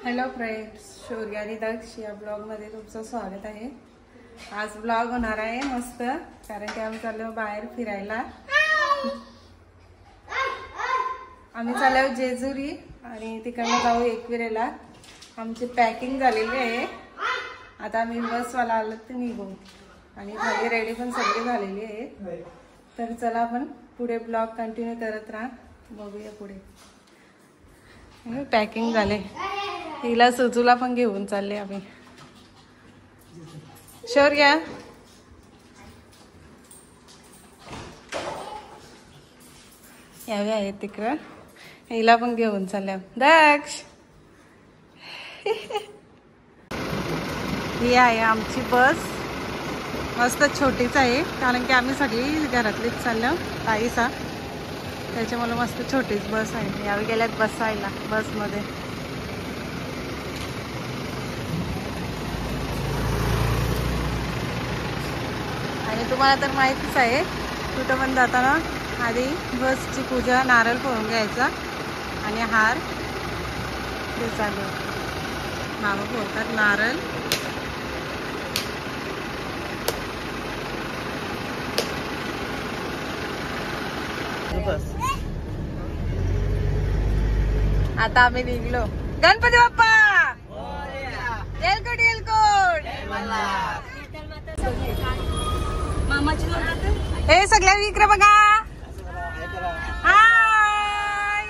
Hello friends, शौर्य आणि दक्ष या ब्लॉगमध्ये तुमचं स्वागत आहे। आज ब्लॉग होणार आहे मस्त, कारण की आम्ही चाललो बाहेर फिरायला। आम्ही चाललो जेजुरी आणि तिकडनं जाऊ एकविरेला। आमची पॅकिंग झालेली आहे, आता आम्ही बसवाला आलो तर निघू आणि घरी रेडी पण सगळी झालेली आहे। तर चला आपण पुढे ब्लॉग कंटिन्यू करत राहा, बघूया पुढे। पॅकिंग झाले, हिला सुजूला पण घेऊन चालले आम्ही। शौर्य यावे आहेत तिकडं, हिला पण घेऊन चालल्या। दक्ष ही आहे आमची बस, मस्त छोटीच आहे, कारण की आम्ही सगळी घरातलीच चाललो ताईसा, त्याच्यामुळे मस्त छोटीच बस आहे। यावेळी गेल्यात बसायला बसमध्ये। आणि तुम्हाला तर माहितीच आहे, कुठं पण जाताना आधी बसची पूजा, नारळ फोडून घ्यायचा आणि हार ते चालू मामा फोडतात नारळ। आता आम्ही निघलो। गणपती बाप्पा एलकोट एलकोट। हे सगळ्या इकडे बघा। हाय,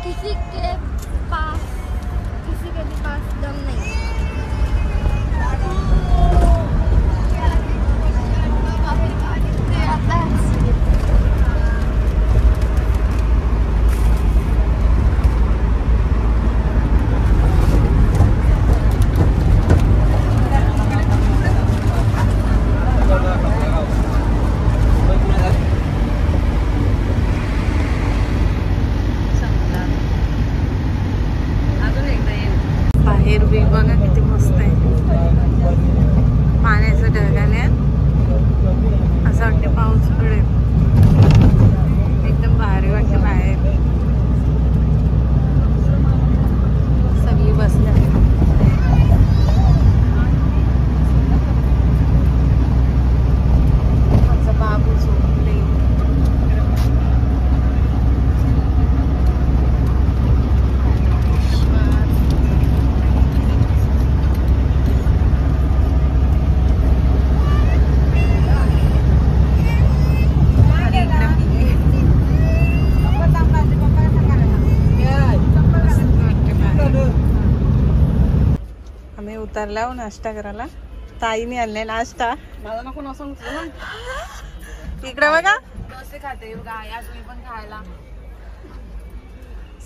किसी के भी पास दम नहीं। बघा किती मस्त आहे, पाण्याचं ढगाने असं वाटते पाऊस पडेल, एकदम भारी वाटते। बाहेर सगळी बसल्या, आमचा बाबू झोपले। उतरल्यावर नाश्ता करायला ताईने आणले नाश्ता। मला नको ना सांगतो ना, इकडे बघा डोसे खाते बघा, आज मी पण खायला।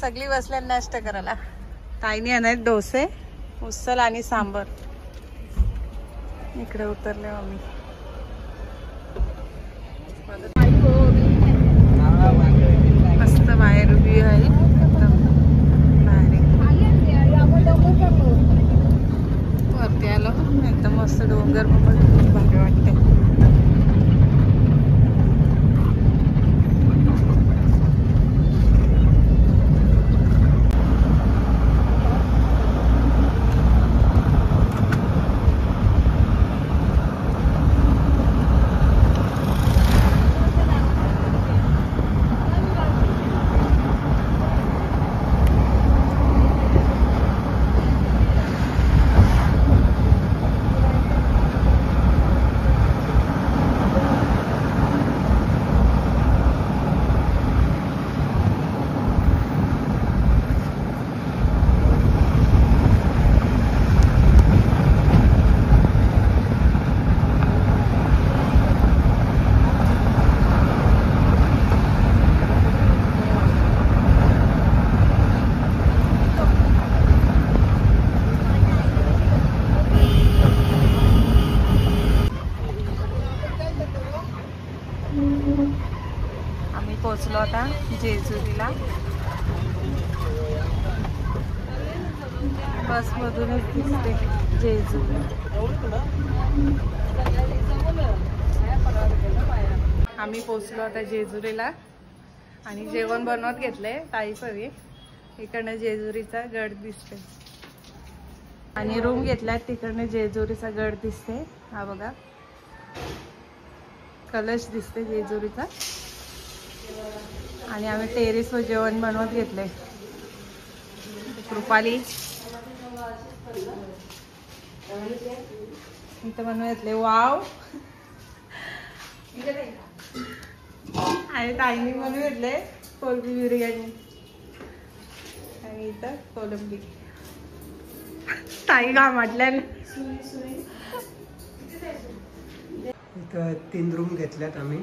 सगळी बसल्या नाश्ता करायला, ताईने आणले डोसे, उसल आणि सांबर। इकडे उतरले आम्ही। मस्त बाहेर उभी आहे, एकदम भारी। वरती आलो, एकदम मस्त डोंगर पण खूप भारी वाटते। आम्ही पोहोचलो आता जेजुरीला. बसमधूनच दिसते जेजुरी. आम्ही पोहोचलो आता जेजुरीला आणि जेवण बनवत घेतलंय ताईपवी. इकडनं जेजुरीचा गड दिसते आणि रूम घेतलाय तिकडनं जेजुरीचा गड दिसते. हा बघा कलश दिसते जेजुरीचा. आणि आम्ही टेरेसवर जेवण बनवत घेतलंय. रुपाली इथं बनवून घेतले. वाव. आणि ताईने बनवून घेतले कोलंबी बिर्याणी. आणि इथं कोलंबी ताई घामाटल्या. इथं 3 रूम घेतल्यात आम्ही.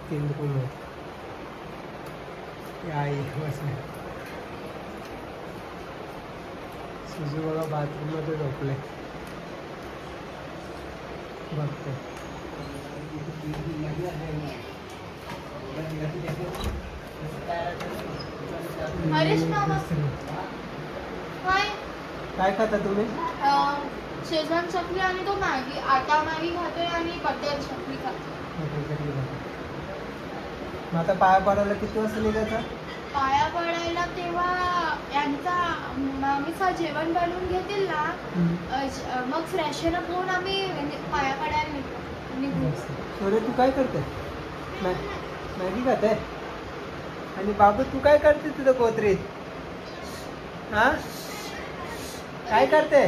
तीन रूम आहेत. आई बसले. सुजू बघा बाथरूम मध्ये झोपले. बघते काय खाता तुम्ही? शेजवान चटणी आणि तो मॅगी, आटा मॅगी खाते आणि बटर चटणी खाते. मग आता पाया पडायला किती वाजता निघायचा? पाया पडायला तेव्हा यांचा मम्मीचा जेवण बनवून घेतील ना, मग फ्रेशनअप होऊन आम्ही पाया पडायला निघू. सोरे तू काय करते? मॅगी खाते. आणि बाबू तू काय करते तुझं कोथरीत? हा काय करते?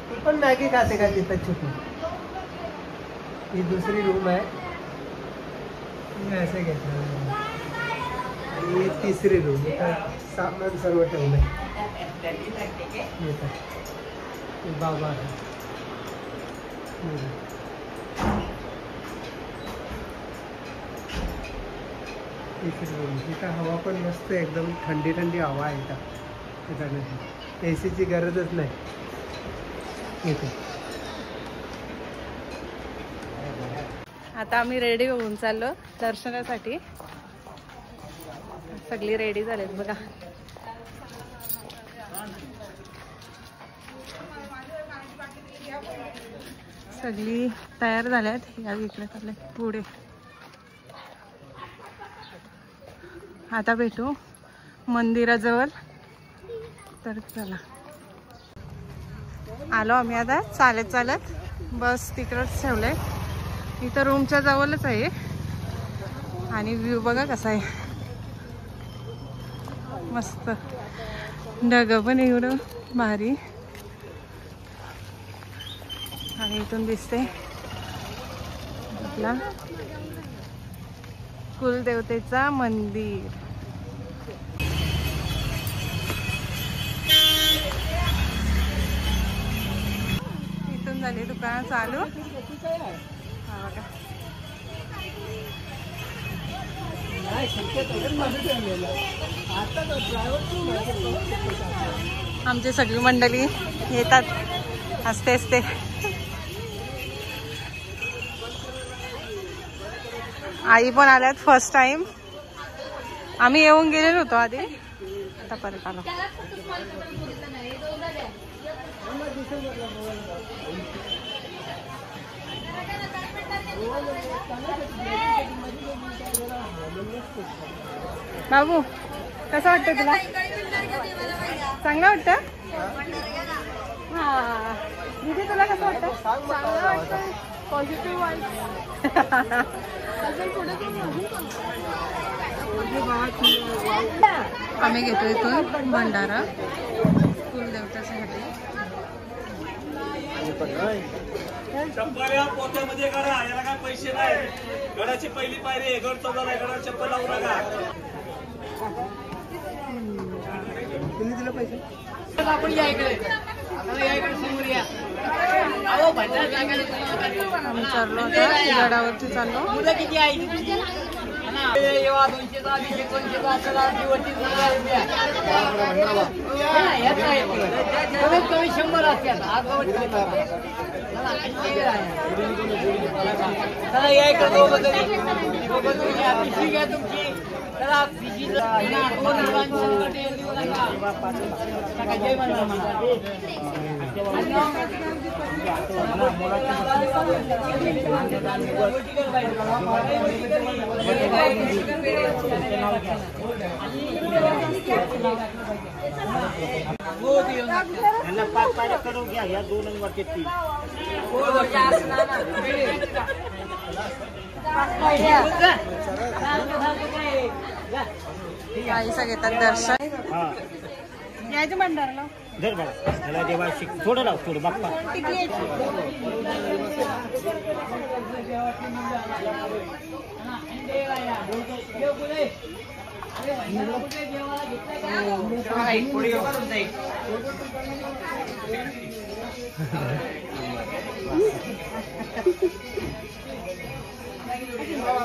तू पण मॅगी खाते का तिथं छुपी? ही दुसरी रूम आहे. ऐसे घेतलं. आणि ही तिसरी रूम. सामान सर्व ठेवलंय. बाबा तिसरी रूम. इथं हवा पण मस्त एकदम थंडी थंडी हवा आहे इथं. एसीची गरजच नाही इथे. आता आम्ही रेडी होऊन चाललो दर्शनासाठी. सगळी रेडी झालेत बघा. सगळी तयार झाल्यात. या इकडे चालले पुढे. आता भेटू मंदिराजवळ. तर चला आलो आम्ही आता चालत चालत. बस तिकडच ठेवलंय. इथं रूमच्या जवळच आहे. आणि व्ह्यू बघा कसा आहे मस्त. ढग पण एवढं भारी. आणि इथून दिसते आपला कुलदेवतेचा मंदिर. इथून झाली दुकान चालू. हा बघा आमची सगळी मंडळी येतात हसते हसते. आई पण आल्यात फर्स्ट टाइम. आम्ही येऊन गेलेलो होतो आधी. आता परत आलो. बाबू कसं वाटतं तुला? चांगलं वाटतं? हा दीदी तुला कसं वाटतं? चांगलं वाटतं. Positive vibe. आम्ही घेतो इथून भंडारा कुलदेवतासाठी. चप्पल पोत्यामध्ये करा. याला काय पैसे नाही. गडाची पहिली पायरी आहे. गड चौदा आहे. गडावर चप्पल लावू नका. तुम्ही दिलं पैसे? आपण या इकडे समोर या. आम्ही चाललो आता गडावरती चाललो. मुलं किती आहे? 200 कमीत कमी 100 असते चला या इकडे दोघं तरी पिशवी घ्या तुमची चला पिशवी जय मल्हार म्हणा यांना 5 पायऱ्या करून घ्या या 2 नंबर 3 आईचा घेतात दर्शन यायचं मंडळाला धर बघा त्याला जेव्हा थोडं लाव थोडं बाप्पा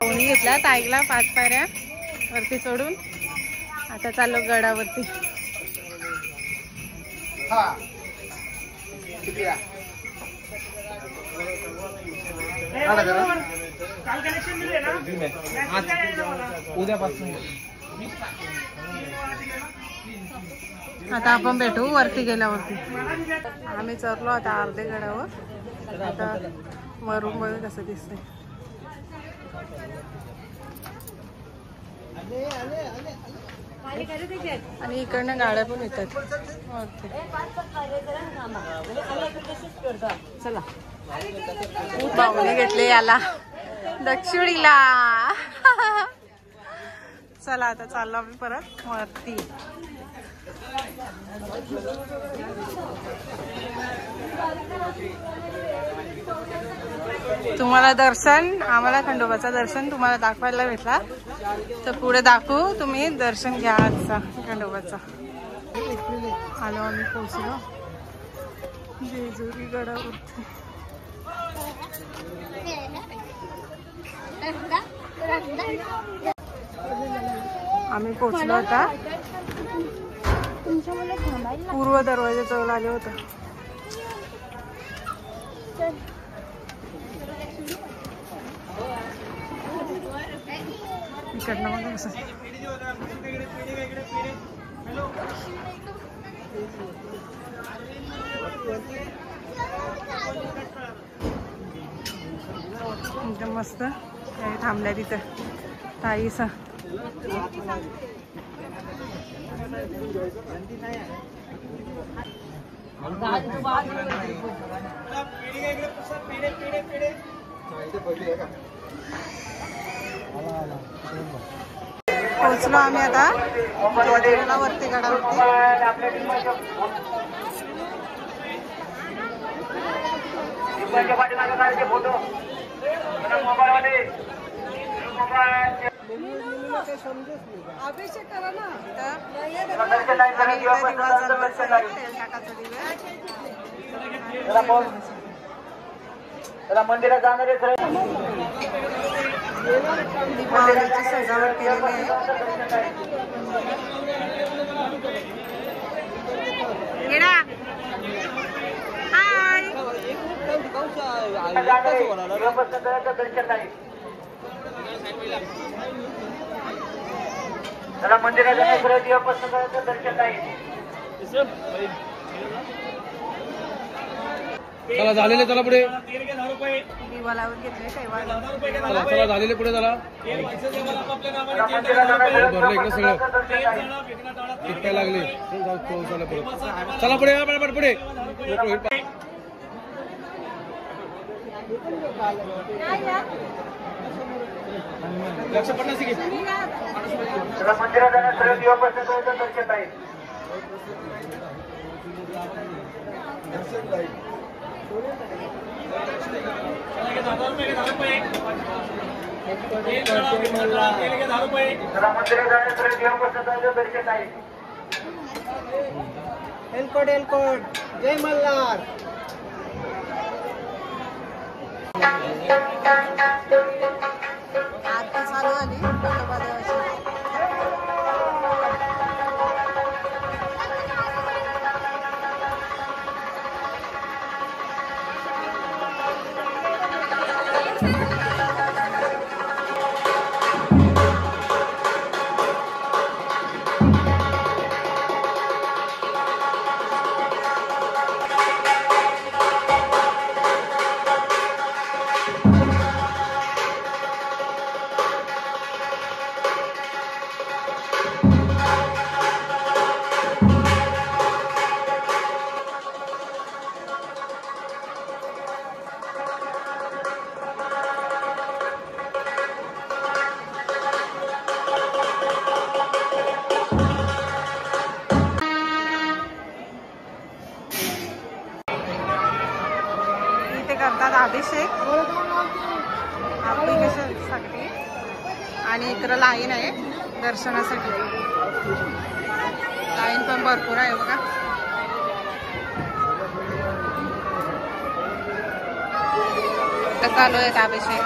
कोणी घेतला ताईला 5 पायऱ्या वरती चढून आता चाललो गडावरती उद्यापासून आता आपण भेटू वरती गेल्यावरती आम्ही चढलो आता अर्धे गडावर आता वरून बघ कसं दिसतंय आणि इकडनं गाड्या पण येतात चला पाहुणे घेतले याला दक्षिणीला चला आता चाललो आम्ही परत वरती तुम्हाला दर्शन आम्हाला खंडोबाचं दर्शन तुम्हाला दाखवायला भेटला तर पुढे दाखवू तुम्ही दर्शन घ्या आजचा खंडोबाचा आलो आम्ही पोहोचलो जेजुरी गडावरती आम्ही पोहोचलो आता पूर्व दरवाजाजवळ आले होते इकडनं मग कसं एकदम मस्त थांबल्या तिथं ताईसा पोहोचलो आम्ही आता जेजुरीला वरती गडावरती अभिषेक करा ना मंदिरात जाणारे दीपावलीची सजावट केलेली आहे हाय त्याला मंदिरात जाण्याचं देवापासून करायचं दर्शन नाही चला झालेले चला पुढे दिवा लावून घेतले चला झालेले पुढे चला भरलं इकडे सगळं टिक्क्या लागले चला पुढे पुढे लक्ष पडणार की त्याला मंदिरात जाण्याचं देवापासून करायचं दर्शन नाही एलकोट एलकोट जय मल्हार आरती चालू झाली खंडोबा देवाची इथे करतात अभिषेक ॲप्लिकेशनसाठी आणि इकडं लाईन आहे दर्शनासाठी. लाईन पण भरपूर आहे बघा. चालू आहेत अभिषेक.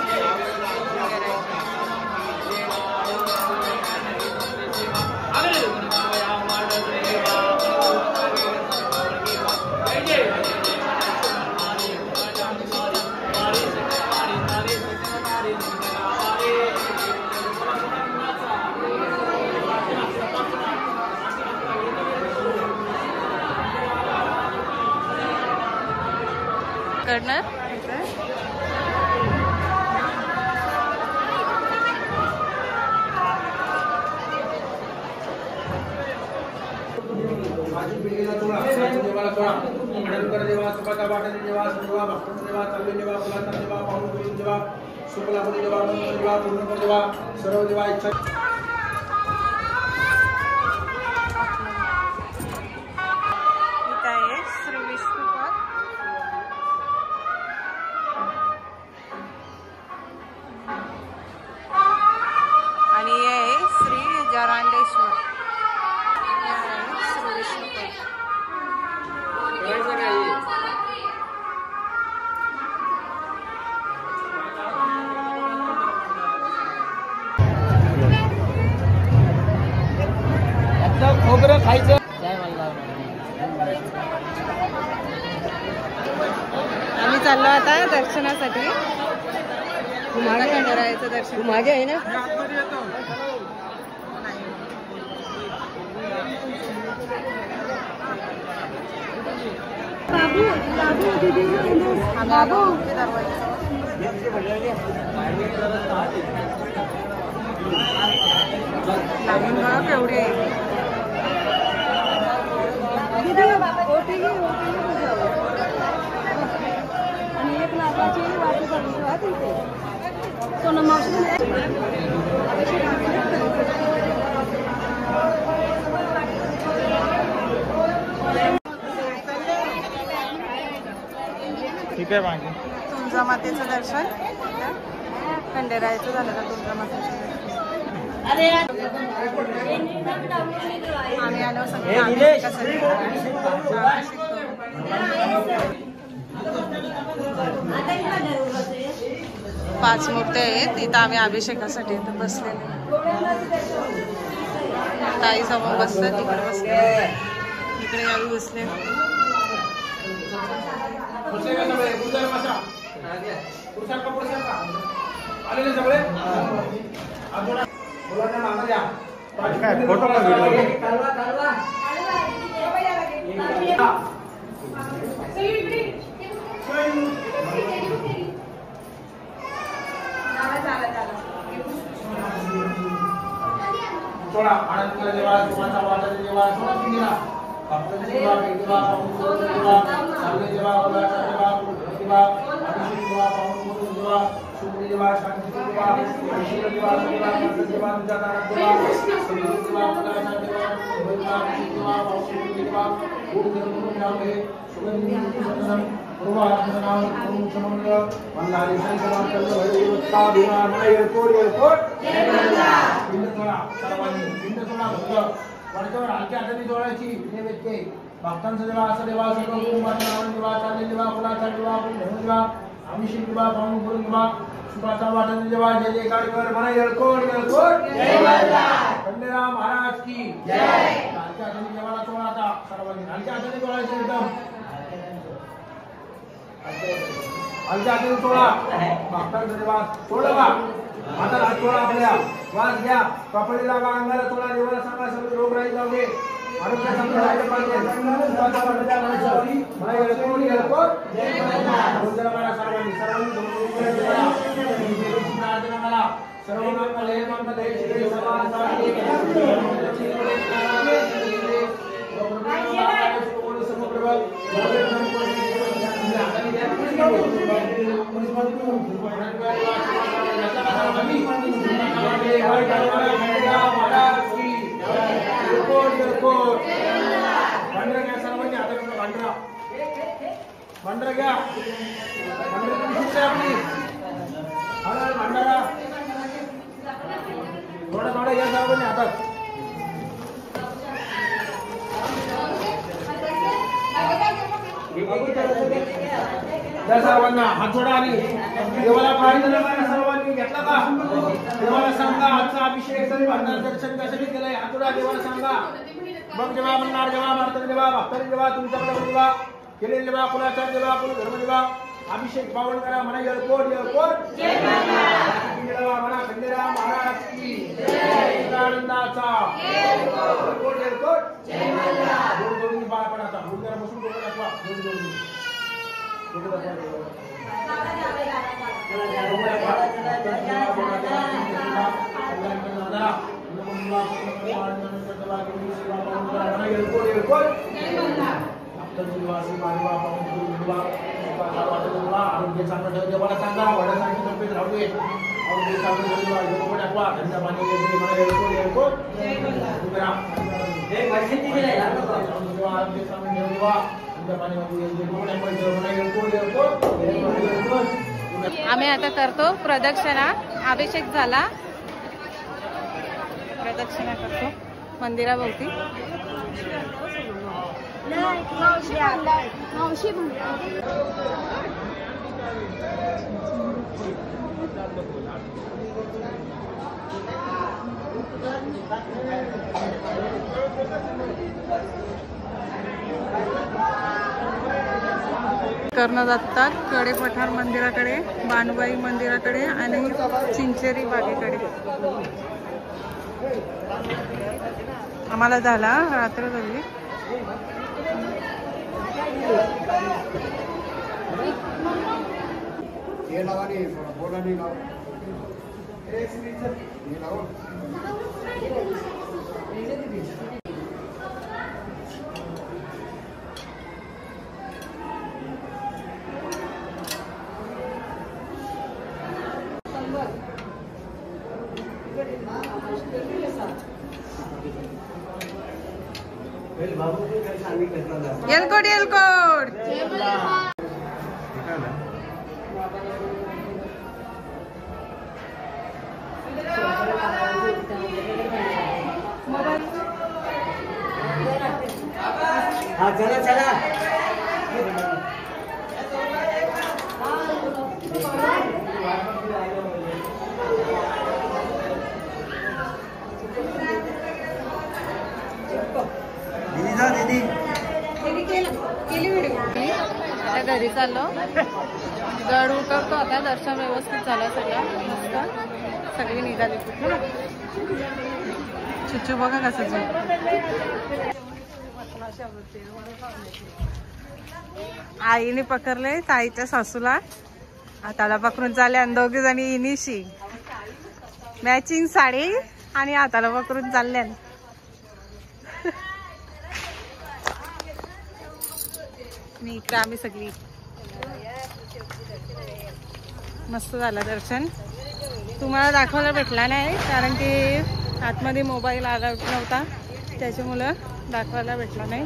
करणार देवा सुपाचा वाटा देवा देवा भक्त देवा चालवे देवा फुलाचा देवा पाहून करून देवा शुक्ला देवा देवा पूर्ण देवा सर्व देवा इच्छा. श्री विष्णुपद आणि हे आहे श्री जरांडेश्वर. श्री विष्णुपद खोबरं खायचं. आम्ही चाललो आता दर्शनासाठी. खंडेरायाचं दर्शन. माझे आहे ना. लागून बघा केवढी आहे. आणि एक लाखाची वाटी बघितली सोनं मावशी. ठीक आहे मागे तुळजामातेचं दर्शन. खंडेरायाचं झालं का तुळजामातेचं दर्शन. आम्ही आलो सगळे अभिषेकासाठी. 5 मूर्ती आहेत तिथं. आम्ही अभिषेकासाठी इथं बसलेले. ताई समोर बसतात, तिकडे बसले, इकडे आम्ही बसले. काय फोटो का व्हिडिओ? आनंद देवा तुम्हाचा वाटा देवा सोडा भक्त देवा देवा देवा चालवे देवा ओलाचा देवा देवा अभिषेक देवा पावन देवा शुभ देवा शांती देवा ईश्वर देवा देवा देवा तुझा देवा देवा ओलाचा देवा देवा देवा पावन देवा ओम नमो नामे सुगंधी सुगंधम पूर्वात्मनाम ओम समंगल वंदारी संसमान कल्ल भैरवता देवा नायर कोड पिंड सोडा सर्वांनी पिंड सोडा भक्त वरच्यावर हलक्या हाताने जोडायची. नैवेद्य भक्तांचा देवा असा देवा सर्व कुटुंबाचा नाव देवा चालले देवा फुलाचा देवा धनु देवा अभिषेक देवा पाहून करून देवा सुखाचा वाटण देवा. जय जयकार कर म्हणा येळकोट येळकोट खंडेराव महाराज की जय. हलक्या हाताने देवाला सोडा. आता सर्वांनी हलक्या हाताने जोडायचं एकदम. हलक्या हाताने सोडा. भक्तांचा देवा सोडा बा. आता हात थोडा आपल्या वास घ्या. कपडे लावा. अंगाला थोडा देवाला सांगा सगळे रोग राहील जाऊ दे. आरोग्य चांगलं राहिलं पाहिजे. सुखाचा वाटा द्या माणसाची. मला येळकोट येळकोट जय महाराज. बोलला मला सर्वांनी प्रार्थना करा. सर्वनामालय मंगलय श्री समासारी भंडारा घ्या. भंडारा शिस्त आहे आपली. भंडारा थोडा थोडा घ्या सर्वांनी हातात. त्या सर्वांना हात जोडा आणि देवाला पाहिजे सर्वांनी घेतला का? देवाला सांगा आजचा अभिषेक तरी भंडार दर्शन कशाने केलंय? हात जोडा देवाला सांगा. मग जेव्हा म्हणणार जेव्हा मारतरी देवा भक्तरी देवा तुमच्याकडे देवा केलेले देवा कुलाचार देवा कुल धर्म देवा अभिषेक पावन करा म्हणा येळकोट येळकोट म्हणा खंडेराव महाराज की आनंदाचा येळकोट येळकोट जोड जोडून पाय पडाचा मुलगा बसून डोकं दाखवा जोड जोडून डोकं दाखवा आरोग्य चांगलं ठेव देवाला सांगा वडासाठी तब्येत राहू दे आरोग्य चांगलं ठेव टाकवा थंड पाणी येते मला येळकोट आरोग्य चांगलं ठेव देवा थंड पाणी आम्ही आता करतो प्रदक्षिणा. अभिषेक झाला, प्रदक्षिणा करतो मंदिराभोवती. मावशी करणं जातात कडे पठार मंदिराकडे, बानुबाई मंदिराकडे आणि चिंचेरी बागेकडे. आम्हाला झाला रात्र झाली. येलकोट येलकोट. हा चला चला. आता घरी चाललो. गड उतरतो आता. दर्शन व्यवस्थित झालं सगळं मस्त. सगळी निघाली कुठे. चिचू बघा कसं आईने पकडले ताईच्या सासूला. हाताला पकडून चालले आणि दोघी जणी इनिशी मॅचिंग साडी आणि हाताला पकडून चालल्या. मी इकडे आम्ही सगळी. मस्त झालं दर्शन. तुम्हाला दाखवायला भेटला नाही कारण की आतमध्ये मोबाईल अलाउड नव्हता त्याच्यामुळं दाखवायला भेटला नाही.